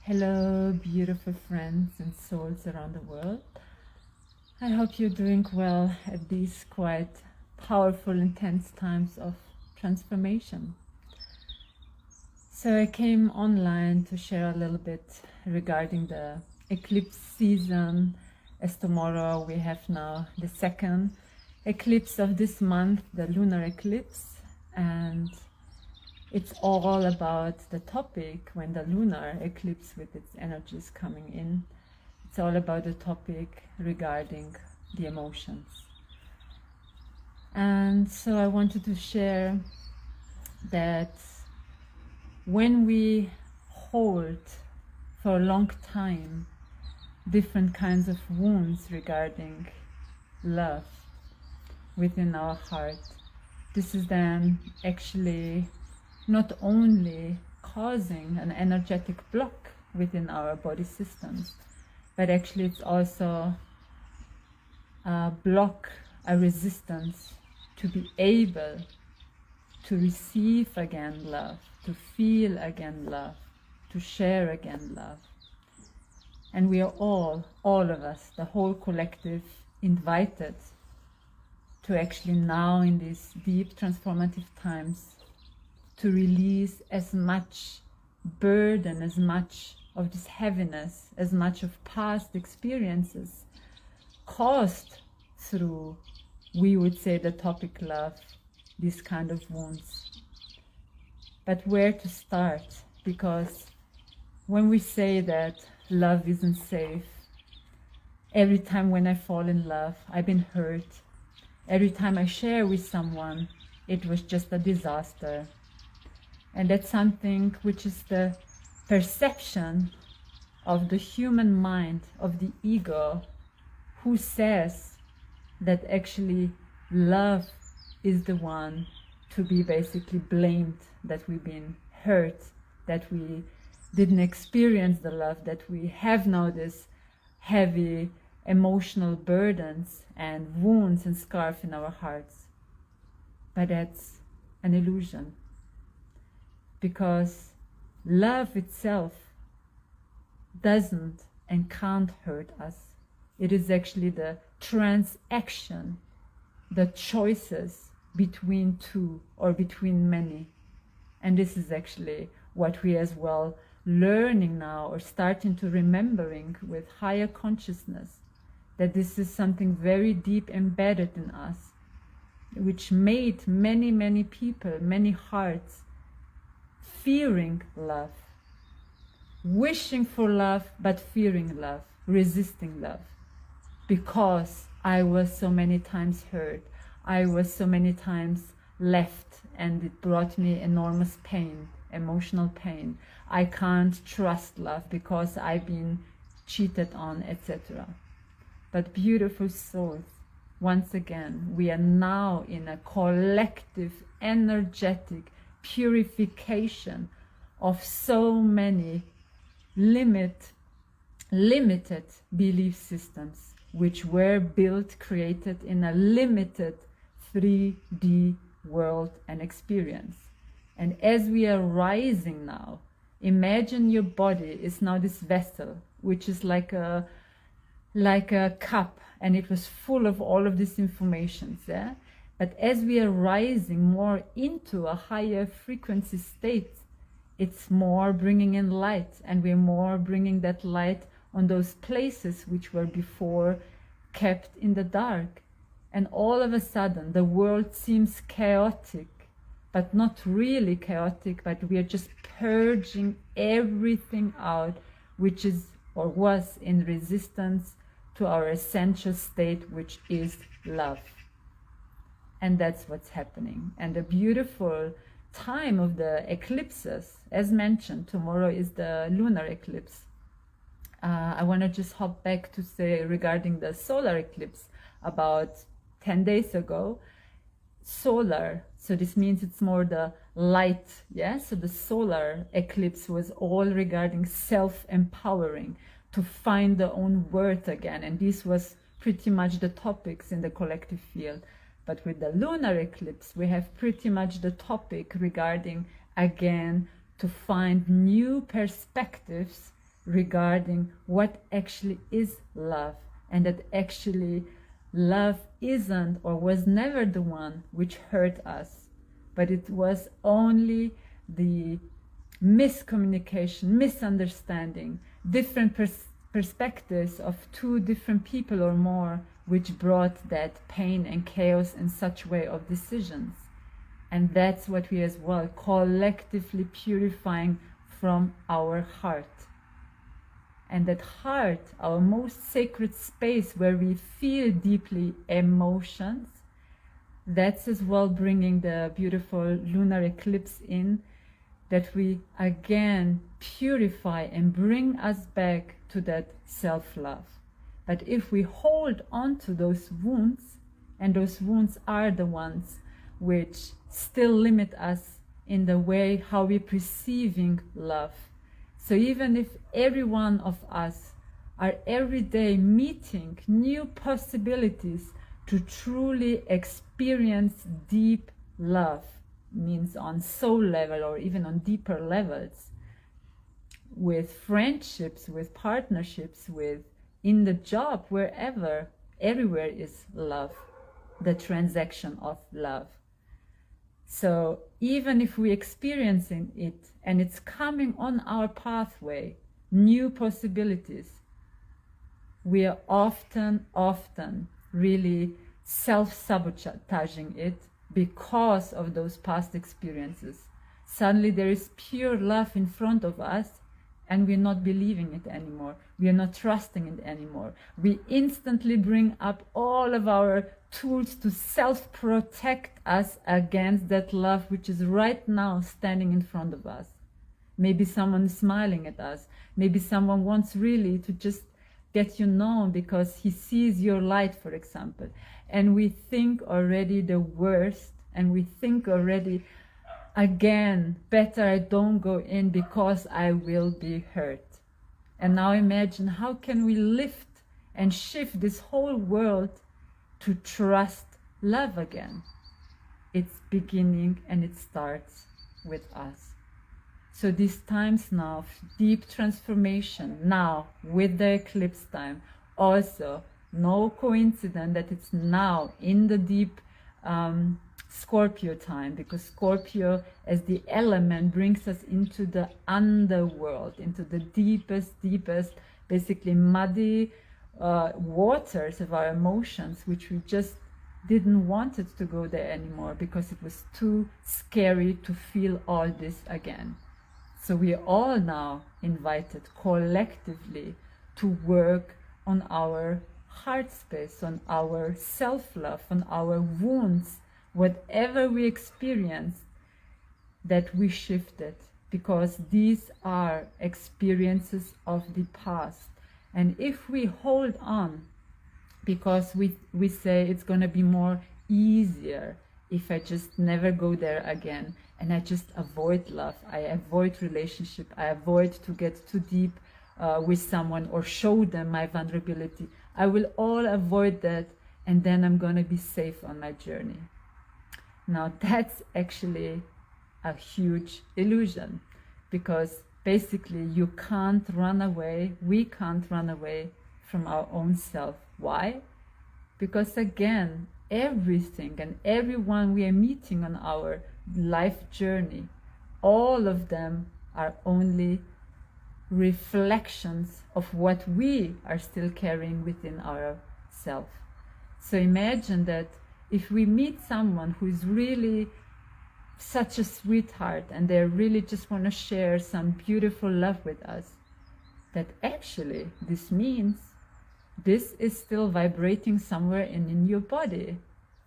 Hello, beautiful friends and souls around the world. I hope you're doing well at these quite powerful, intense times of transformation. So I came online to share a little bit regarding the eclipse season, as tomorrow we have now the second eclipse of this month, the lunar eclipse, and it's all about the topic when the lunar eclipse with its energies coming in. It's all about the topic regarding the emotions. And so I wanted to share that when we hold for a long time different kinds of wounds regarding love within our heart, this is then actually not only causing an energetic block within our body systems, but actually it's also a block, a resistance to be able to receive again love, to feel again love, to share again love. And we are all of us, the whole collective, invited to actually now in these deep transformative times to release as much burden, as much of this heaviness, as much of past experiences caused through, we would say, the topic love, these kind of wounds. But where to start? Because when we say that love isn't safe, every time when I fall in love, I've been hurt. Every time I share with someone, it was just a disaster. And that's something which is the perception of the human mind, of the ego, who says that actually love is the one to be basically blamed, that we've been hurt, that we didn't experience the love, that we have now this heavy emotional burdens and wounds and scars in our hearts. But that's an illusion. Because love itself doesn't and can't hurt us. It is actually the transaction, the choices between two or between many. And this is actually what we as well learning now or starting to remembering with higher consciousness, that this is something very deep embedded in us, which made many people, many hearts fearing love, wishing for love, but fearing love, resisting love. Because I was so many times hurt, I was so many times left, and it brought me enormous pain, emotional pain. I can't trust love because I've been cheated on, etc. But beautiful souls, once again, we are now in a collective, energetic purification of so many limited belief systems which were built, created in a limited 3D world and experience. And as we are rising now, imagine your body is now this vessel, which is like a cup, and it was full of all of these informations, yeah? But as we are rising more into a higher frequency state, it's more bringing in light, and we're more bringing that light on those places which were before kept in the dark. And all of a sudden, the world seems chaotic, but not really chaotic, but we are just purging everything out, which is or was in resistance to our essential state, which is love. And that's what's happening. And the beautiful time of the eclipses, as mentioned, tomorrow is the lunar eclipse. I want to just hop back to say regarding the solar eclipse about 10 days ago. Solar, so this means it's more the light, yeah? So the solar eclipse was all regarding self-empowering, to find their own worth again. And this was pretty much the topics in the collective field. But with the lunar eclipse, we have pretty much the topic regarding, again, to find new perspectives regarding what actually is love, and that actually love isn't or was never the one which hurt us, but it was only the miscommunication, misunderstanding, different perspectives of two different people or more, which brought that pain and chaos in such way of decisions. And that's what we as well collectively purifying from our heart. And that heart, our most sacred space where we feel deeply emotions, that's as well bringing the beautiful lunar eclipse in, that we again purify and bring us back to that self-love. But if we hold on to those wounds, and those wounds are the ones which still limit us in the way how we're perceiving love. So even if every one of us are every day meeting new possibilities to truly experience deep love, means on soul level or even on deeper levels, with friendships, with partnerships, with in the job, wherever, everywhere is love, the transaction of love. So even if we're experiencing it and it's coming on our pathway, new possibilities, we are often really self-sabotaging it because of those past experiences. Suddenly there is pure love in front of us and we're not believing it anymore. We are not trusting it anymore. We instantly bring up all of our tools to self-protect us against that love which is right now standing in front of us. Maybe someone is smiling at us. Maybe someone wants really to just get you known because he sees your light, for example. And we think already the worst, and we think already, again, better I don't go in because I will be hurt. And now imagine, how can we lift and shift this whole world to trust love again? It's beginning and it starts with us. So these times now of deep transformation, now with the eclipse time, also no coincidence that it's now in the deep Scorpio time, because Scorpio as the element brings us into the underworld, into the deepest, basically muddy waters of our emotions, which we just didn't want it to go there anymore because it was too scary to feel all this again. So we are all now invited collectively to work on our heart space, on our self-love, on our wounds, whatever we experience, that we shifted, because these are experiences of the past. And if we hold on, because we say it's going to be more easier if I just never go there again, and I just avoid love, I avoid relationship, I avoid to get too deep with someone or show them my vulnerability. I will all avoid that, and then I'm going to be safe on my journey. Now that's actually a huge illusion, because basically you can't run away, we can't run away from our own self. Why? Because again, everything and everyone we are meeting on our life journey, all of them are only reflections of what we are still carrying within ourselves. So imagine that if we meet someone who is really such a sweetheart and they really just want to share some beautiful love with us, that actually this means this is still vibrating somewhere in your body.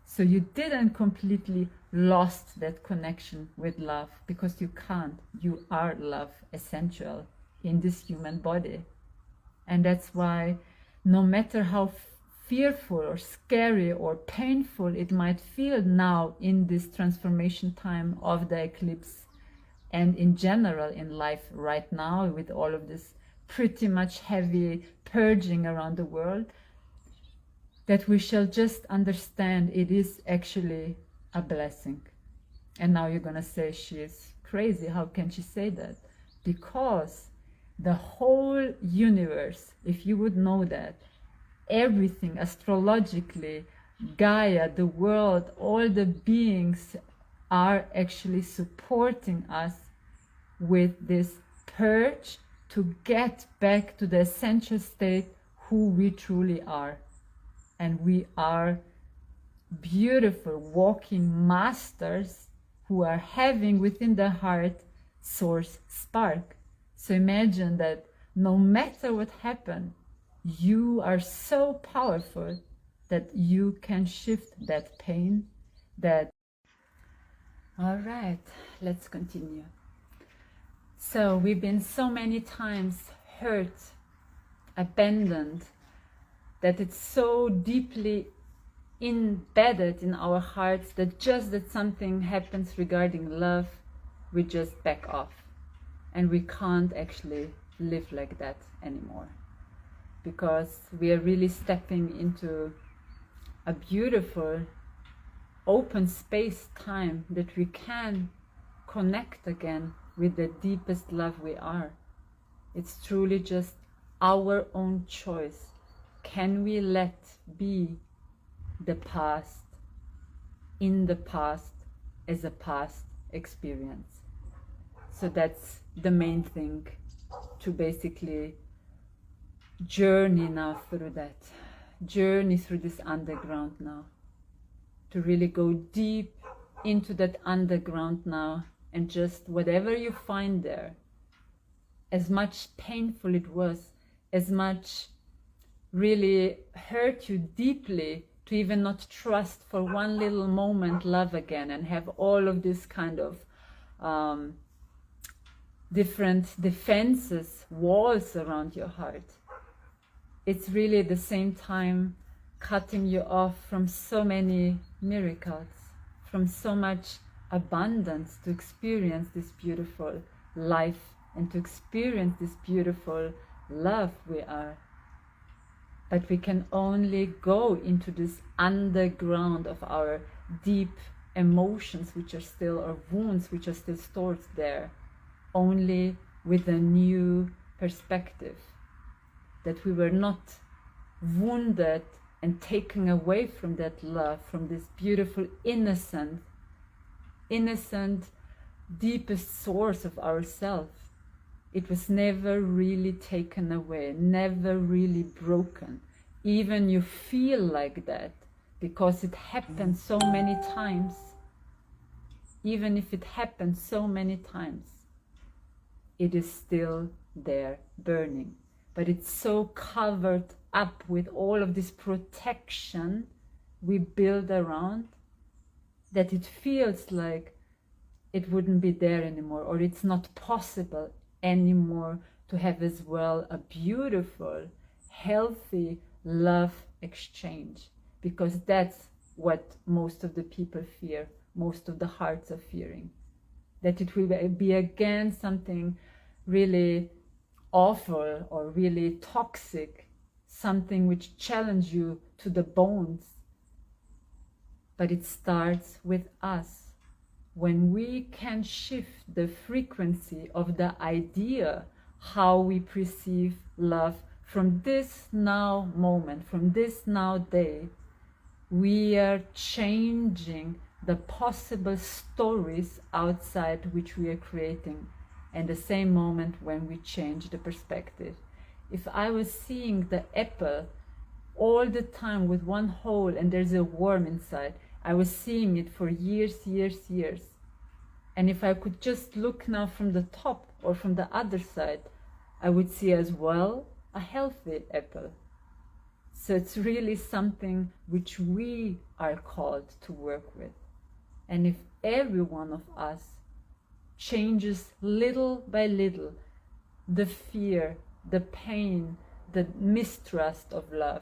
So you didn't completely lost that connection with love, because you can't. You are love, essential in this human body. And that's why no matter how fearful or scary or painful it might feel now in this transformation time of the eclipse, and in general in life right now with all of this pretty much heavy purging around the world, that we shall just understand it is actually a blessing. And now you're going to say, she is crazy. How can she say that? Because The whole universe, if you would know that, everything astrologically, Gaia, the world, all the beings are actually supporting us with this purge to get back to the essential state who we truly are. And we are beautiful walking masters who are having within the heart source spark. So imagine that no matter what happened, you are so powerful that you can shift that pain, that... All right, let's continue. So we've been so many times hurt, abandoned, that it's so deeply embedded in our hearts that just that something happens regarding love, we just back off. And we can't actually live like that anymore, because we are really stepping into a beautiful open space time that we can connect again with the deepest love we are. It's truly just our own choice. Can we let be the past in the past as a past experience? So that's the main thing, to basically journey now through that, journey through this underground now, to really go deep into that underground now, and just whatever you find there, as much painful it was, as much really hurt you deeply, to even not trust for one little moment love again, and have all of this kind of different defenses, walls around your heart. It's really at the same time cutting you off from so many miracles, from so much abundance, to experience this beautiful life and to experience this beautiful love we are. But we can only go into this underground of our deep emotions, which are still, or wounds which are still stored there, only with a new perspective, that we were not wounded and taken away from that love, from this beautiful innocent deepest source of ourself. It was never really taken away, never really broken. Even you feel like that because it happened so many times. Even if it happened so many times, it is still there burning. But it's so covered up with all of this protection we build around that it feels like it wouldn't be there anymore, or it's not possible anymore to have as well a beautiful, healthy love exchange, because that's what most of the people fear, most of the hearts are fearing, that it will be again something really awful or really toxic, something which challenges you to the bones. But it starts with us. When we can shift the frequency of the idea, how we perceive love from this now moment, from this now day, we are changing the possible stories outside which we are creating. And the same moment when we change the perspective. If I was seeing the apple all the time with one hole and there's a worm inside, I was seeing it for years. And if I could just look now from the top or from the other side, I would see as well a healthy apple. So it's really something which we are called to work with. And if every one of us changes little by little the fear, the pain, the mistrust of love,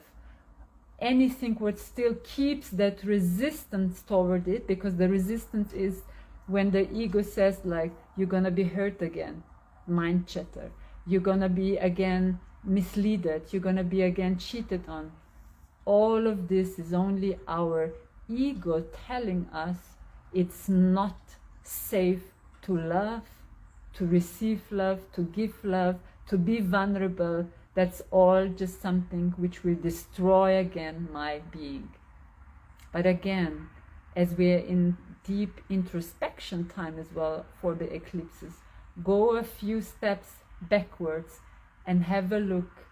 anything what still keeps that resistance toward it, because the resistance is when the ego says like, you're gonna be hurt again, mind chatter, you're gonna be again misleaded, you're gonna be again cheated on. All of this is only our ego telling us it's not safe to love, to receive love, to give love, to be vulnerable, that's all just something which will destroy again my being. But again, as we are in deep introspection time as well for the eclipses, go a few steps backwards and have a look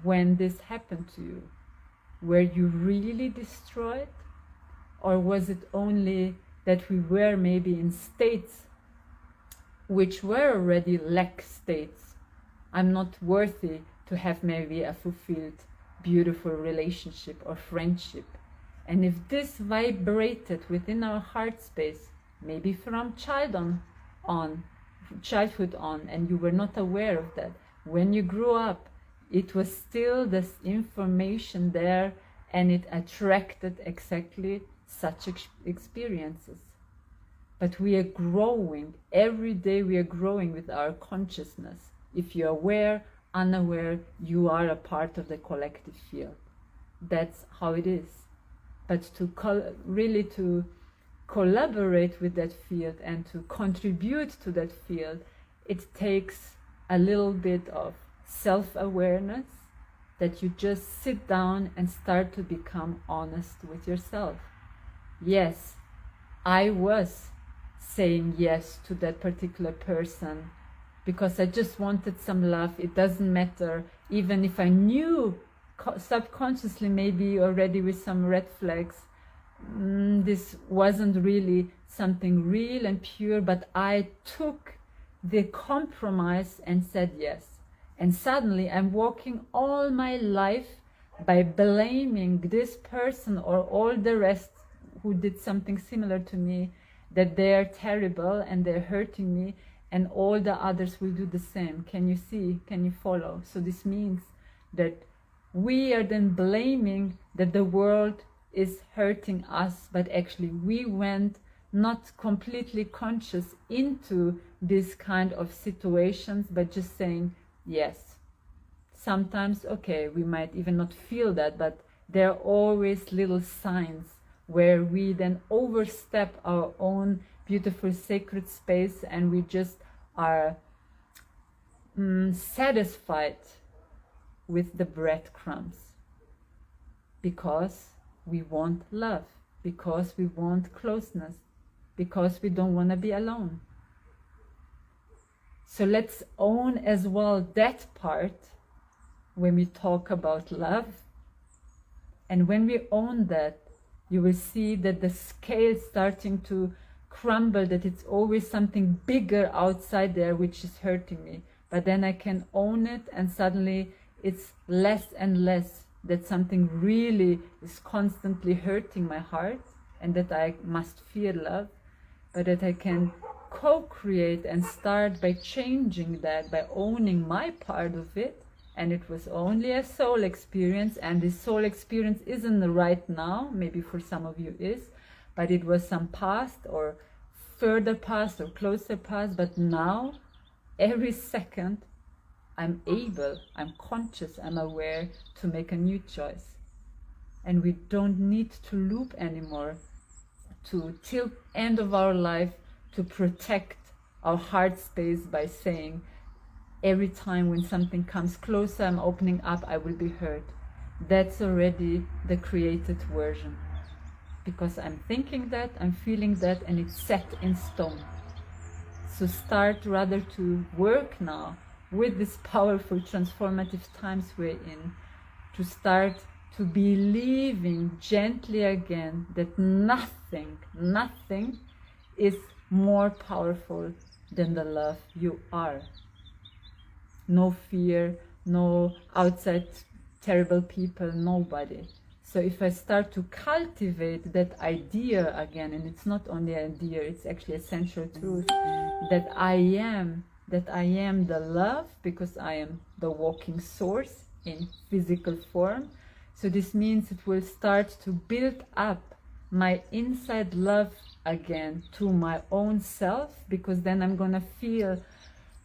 when this happened to you. Were you really destroyed? Or was it only that we were maybe in states which were already lack states? I'm not worthy to have maybe a fulfilled, beautiful relationship or friendship. And if this vibrated within our heart space, maybe from childhood on, and you were not aware of that, when you grew up, it was still this information there, and it attracted exactly such experiences. But we are growing. Every day we are growing with our consciousness. If you're aware, unaware, you are a part of the collective field. That's how it is. But to really to collaborate with that field and to contribute to that field, it takes a little bit of self-awareness, that you just sit down and start to become honest with yourself. Yes, I was saying yes to that particular person because I just wanted some love. It doesn't matter, even if I knew subconsciously, maybe already with some red flags, this wasn't really something real and pure, but I took the compromise and said yes. And suddenly I'm walking all my life by blaming this person or all the rest who did something similar to me, that they're terrible and they're hurting me, and all the others will do the same. Can you see? Can you follow? So this means that we are then blaming that the world is hurting us, but actually we went not completely conscious into this kind of situations, but just saying yes. Sometimes, okay, we might even not feel that, but there are always little signs where we then overstep our own beautiful sacred space, and we just are satisfied with the breadcrumbs because we want love, because we want closeness, because we don't want to be alone. So let's own as well that part when we talk about love. And when we own that, you will see that the scale is starting to crumble, that it's always something bigger outside there which is hurting me. But then I can own it, and suddenly it's less and less that something really is constantly hurting my heart, and that I must fear love, but that I can co-create and start by changing that, by owning my part of it. And it was only a soul experience, and this soul experience isn't the right now, maybe for some of you is, but it was some past or further past or closer past. But now, every second, I'm able, I'm conscious, I'm aware to make a new choice. And we don't need to loop anymore till end of our life to protect our heart space by saying, every time when something comes closer, I'm opening up, I will be hurt. That's already the created version. Because I'm thinking that, I'm feeling that, and it's set in stone. So start rather to work now with this powerful transformative times we're in, to start to believing gently again that nothing is more powerful than the love you are. No fear, no outside terrible people, nobody. So if I start to cultivate that idea again, and it's not only an idea, it's actually essential truth, that I am the love, because I am the walking source in physical form. So this means it will start to build up my inside love again to my own self, because then I'm gonna feel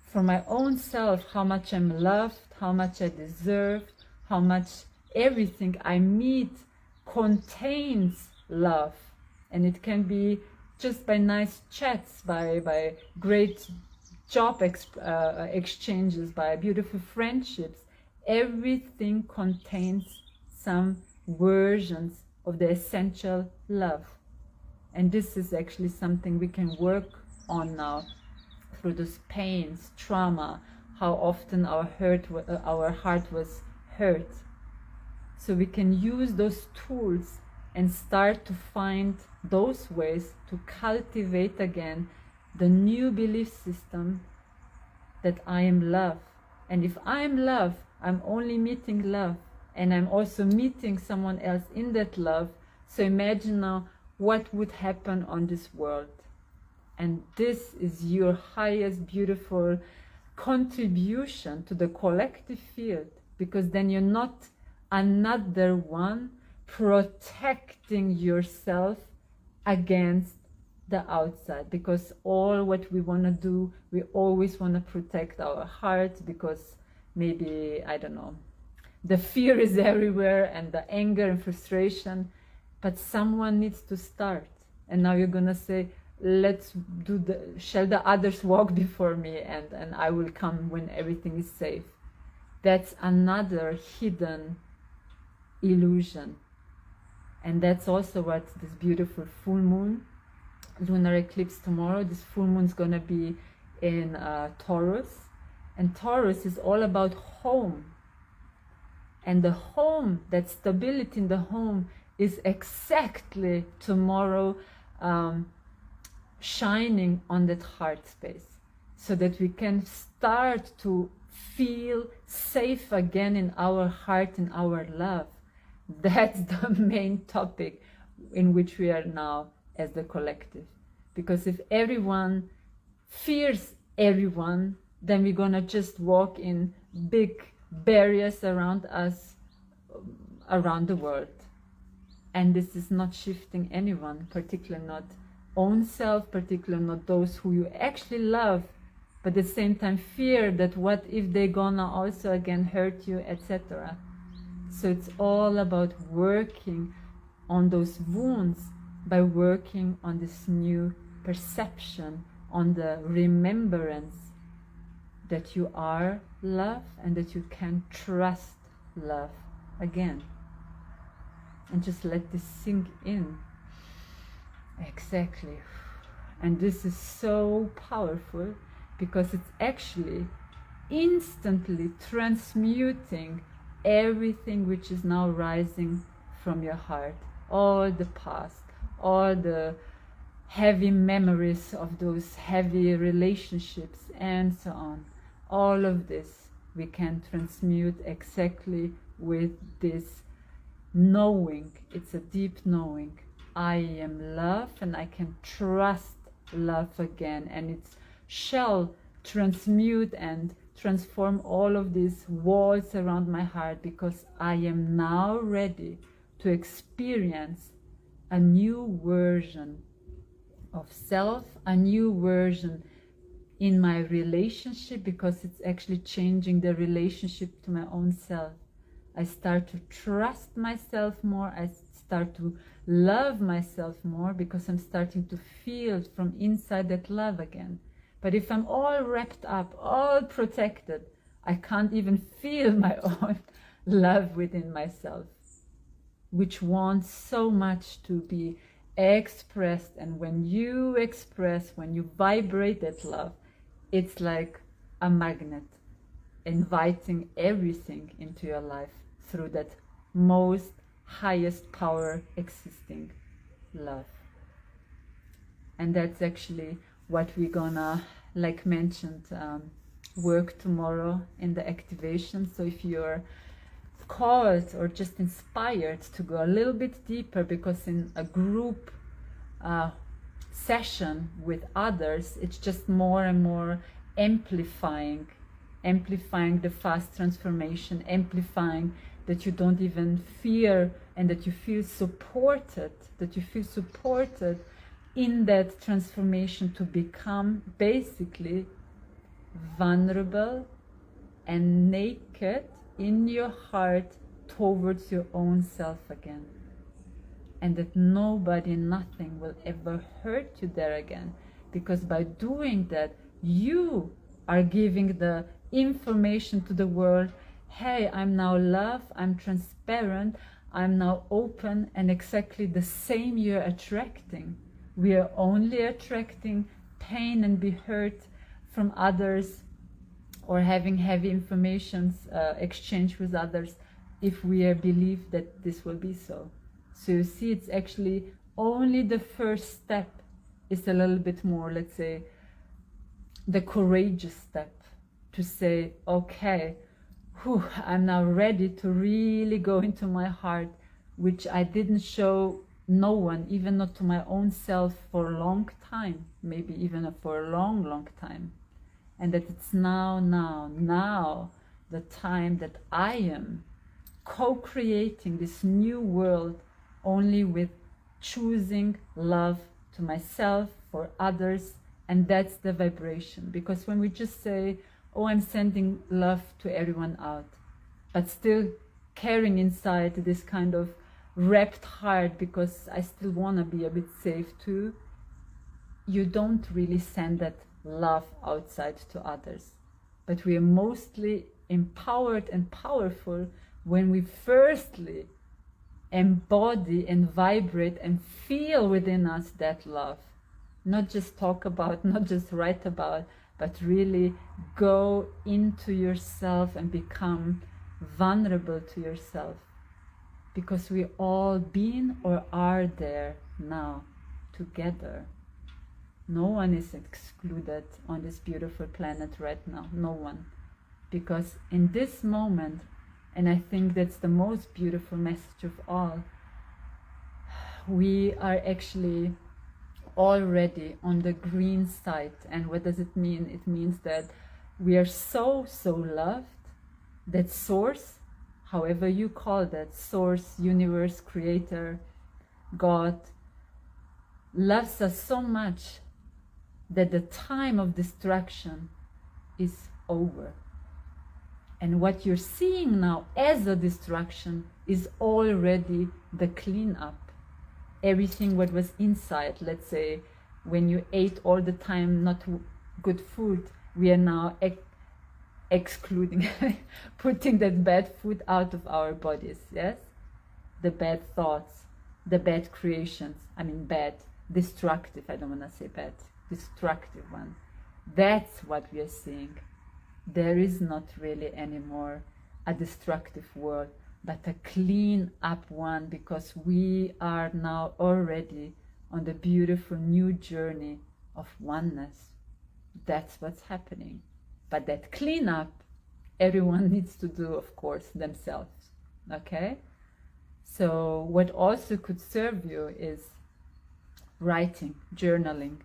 for my own self how much I'm loved, how much I deserve, how much everything I meet contains love. And it can be just by nice chats, by great job exchanges, by beautiful friendships, everything contains some versions of the essential love. And this is actually something we can work on now through those pains, trauma, how often our heart was hurt. So we can use those tools and start to find those ways to cultivate again the new belief system that I am love. And if I am love, I'm only meeting love, and I'm also meeting someone else in that love. So imagine now what would happen on this world. And this is your highest beautiful contribution to the collective field, because then you're not another one protecting yourself against the outside. Because all what we want to do, we always want to protect our heart, because maybe, I don't know, the fear is everywhere and the anger and frustration, but someone needs to start. And now you're gonna say, let's do shall the others walk before me, and I will come when everything is safe. That's another hidden illusion. And that's also what this beautiful full moon, lunar eclipse tomorrow, this full moon is gonna be in Taurus. And Taurus is all about home. And the home, that stability in the home, is exactly tomorrow shining on that heart space, so that we can start to feel safe again in our heart, in our love. That's the main topic in which we are now as the collective. Because if everyone fears everyone, then we're gonna just walk in big barriers around us, around the world. And this is not shifting anyone, particularly not own self, particularly not those who you actually love, but at the same time fear that what if they're gonna also again hurt you, etc. So it's all about working on those wounds by working on this new perception, on the remembrance that you are love and that you can trust love again. And just let this sink in. Exactly. And this is so powerful, because it's actually instantly transmuting everything which is now rising from your heart. All the past, all the heavy memories of those heavy relationships and so on. All of this we can transmute exactly with this knowing. It's a deep knowing. I am love and I can trust love again, and it shall transmute and transform all of these walls around my heart, because I am now ready to experience a new version of self, a new version in my relationship, because it's actually changing the relationship to my own self. I start to trust myself more. I start to love myself more, because I'm starting to feel from inside that love again. But if I'm all wrapped up, all protected, I can't even feel my own love within myself, which wants so much to be expressed. And when you express, when you vibrate that love, it's like a magnet inviting everything into your life through that most highest power existing love. And that's actually what we're gonna, like mentioned, work tomorrow in the activation. So if you're called or just inspired to go a little bit deeper, because in a group session with others, it's just more and more amplifying the fast transformation, amplifying that you don't even fear, and that you feel supported, in that transformation to become basically vulnerable and naked in your heart towards your own self again. And that nobody, nothing will ever hurt you there again. Because by doing that, you are giving the information to the world, hey, I'm now love, I'm transparent, I'm now open, and exactly the same you're attracting. We are only attracting pain and be hurt from others, or having heavy information exchange with others, if we believe that this will be so. So you see, it's actually only the first step is a little bit more, let's say, the courageous step to say, okay, I'm now ready to really go into my heart, which I didn't show no one, even not to my own self, for a long time, maybe even for a long, long time. And that it's now the time that I am co-creating this new world only with choosing love to myself, for others, and that's the vibration. Because when we just say, oh, I'm sending love to everyone out, but still carrying inside this kind of wrapped heart, because I still want to be a bit safe too, you don't really send that love outside to others. But we are mostly empowered and powerful when we firstly embody and vibrate and feel within us that love. Not just talk about, not just write about, but really go into yourself and become vulnerable to yourself. Because we all been or are there now together. No one is excluded on this beautiful planet right now, no one. Because in this moment, and I think that's the most beautiful message of all, we are actually already on the green side. And what does it mean? It means that we are so loved, that source, however you call that, source, universe, creator, God, loves us so much that the time of destruction is over. And what you're seeing now as a destruction is already the cleanup. Everything what was inside, let's say, when you ate all the time not good food, we are now excluding, putting that bad food out of our bodies, yes? The bad thoughts, the bad creations, bad, destructive, I don't want to say bad, destructive one. That's what we are seeing. There is not really anymore a destructive world, but a clean up one, because we are now already on the beautiful new journey of oneness. That's what's happening. But that cleanup, everyone needs to do, of course, themselves. Okay? So what also could serve you is writing, journaling.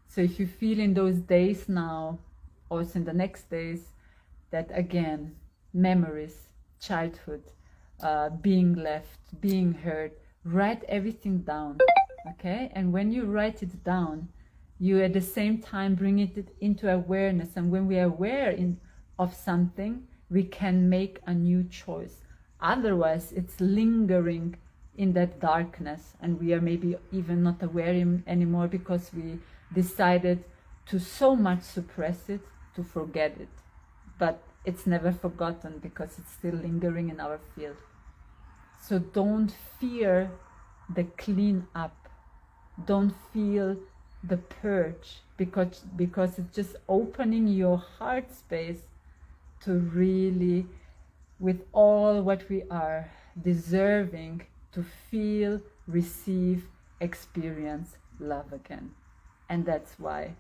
So if you feel in those days now, also in the next days, that again, memories, childhood, being left, being hurt, write everything down, okay? And when you write it down, you at the same time bring it into awareness. And when we are aware of something, we can make a new choice. Otherwise, it's lingering in that darkness, and we are maybe even not aware anymore, because we decided to so much suppress it, to forget it. But it's never forgotten, because it's still lingering in our field. So don't fear the clean up. Don't feel the purge, because it's just opening your heart space to really, with all what we are, deserving to feel, receive, experience love again. And that's why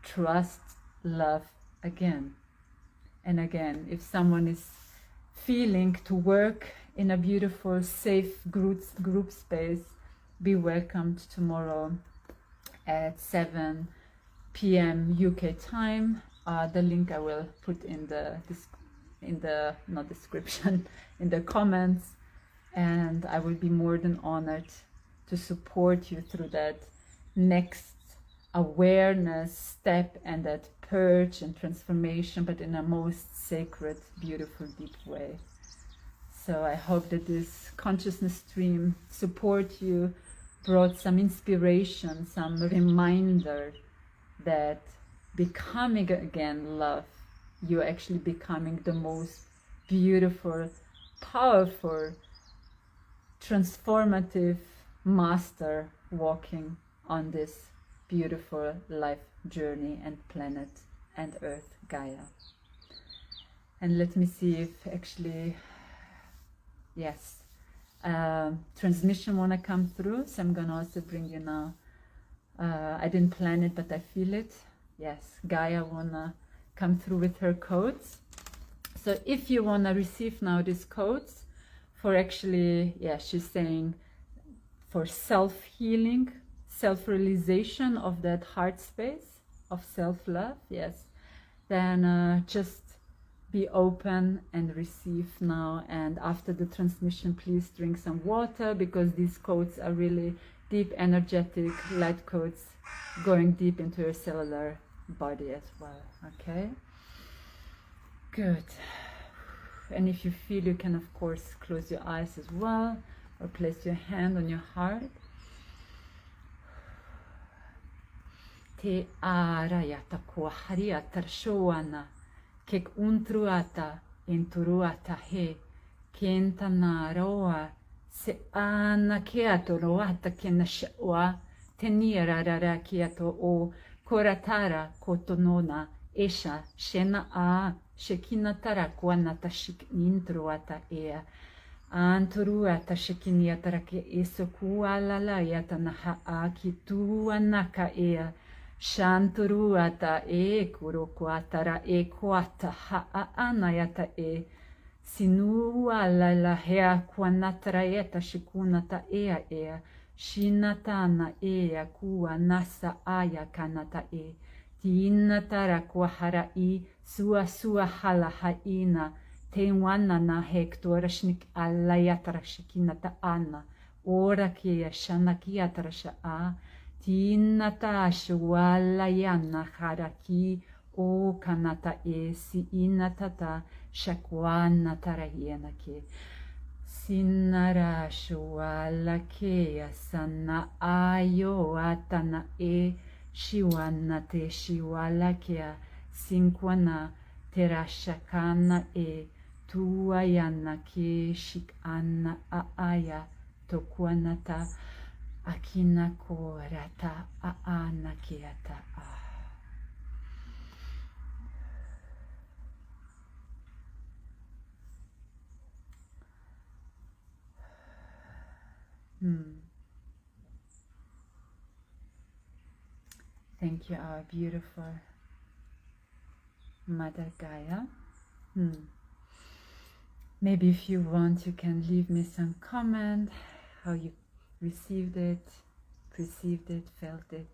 trust love again. And again, if someone is feeling to work in a beautiful, safe group space, be welcomed tomorrow at 7 p.m. UK time. The link I will put in the not description, in the comments, and I will be more than honored to support you through that next awareness step and that purge and transformation, but in a most sacred, beautiful, deep way. So I hope that this consciousness stream support you, brought some inspiration, some reminder that becoming again love you're actually becoming the most beautiful, powerful, transformative master walking on this beautiful life journey and planet and Earth, Gaia. And let me see if actually, yes, transmission wanna come through. So I'm gonna also bring you now. I didn't plan it, but I feel it. Yes, Gaia wanna come through with her codes. So if you wanna receive now these codes for actually, yeah, she's saying for self-healing, self-realization of that heart space of self-love, yes, then just be open and receive now. And after the transmission, please drink some water, because these codes are really deep, energetic light codes going deep into your cellular body as well. Okay, good. And if you feel, you can of course close your eyes as well, or place your hand on your heart. Te arayata ko hariata shoana kek untruata inturuata he kentana roa se ana keato roata kenashawa tenira rara keato o koratara kotonona esha shena a shekinatara kuanata shik intruata ea anturuata shekiniatara ke esokualala yatana ha kituanaka ea Shanturuata e kurokuatara e kuata ha'anayata e sinuala la hea kuanatara eta shikunata ea shinatana ea kua nasa aya kanata e tinatara kuahara I sua hala haina tewana na hektora shnik alayatara shikinata ana ora kia shanakiatara sha'a Tinata shwala yana haraki o kanata e si inatata shakwana tarayena ke sinara shwala ke asana ayo atana e shiwana te shiwala ke sinkwana terashakana e tuayana ke shikana aaya tokwanata Akina korata aanakiata a. Thank you, our beautiful Mother Gaia. Maybe if you want, you can leave me some comment, how you received it, perceived it, felt it.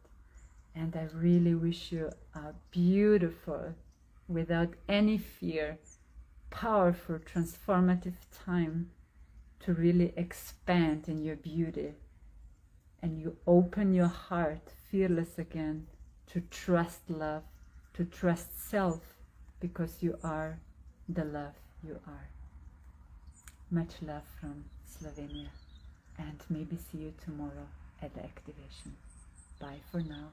And I really wish you a beautiful, without any fear, powerful, transformative time to really expand in your beauty. And you open your heart, fearless again, to trust love, to trust self, because you are the love you are. Much love from Slovenia. And maybe see you tomorrow at the activation. Bye for now.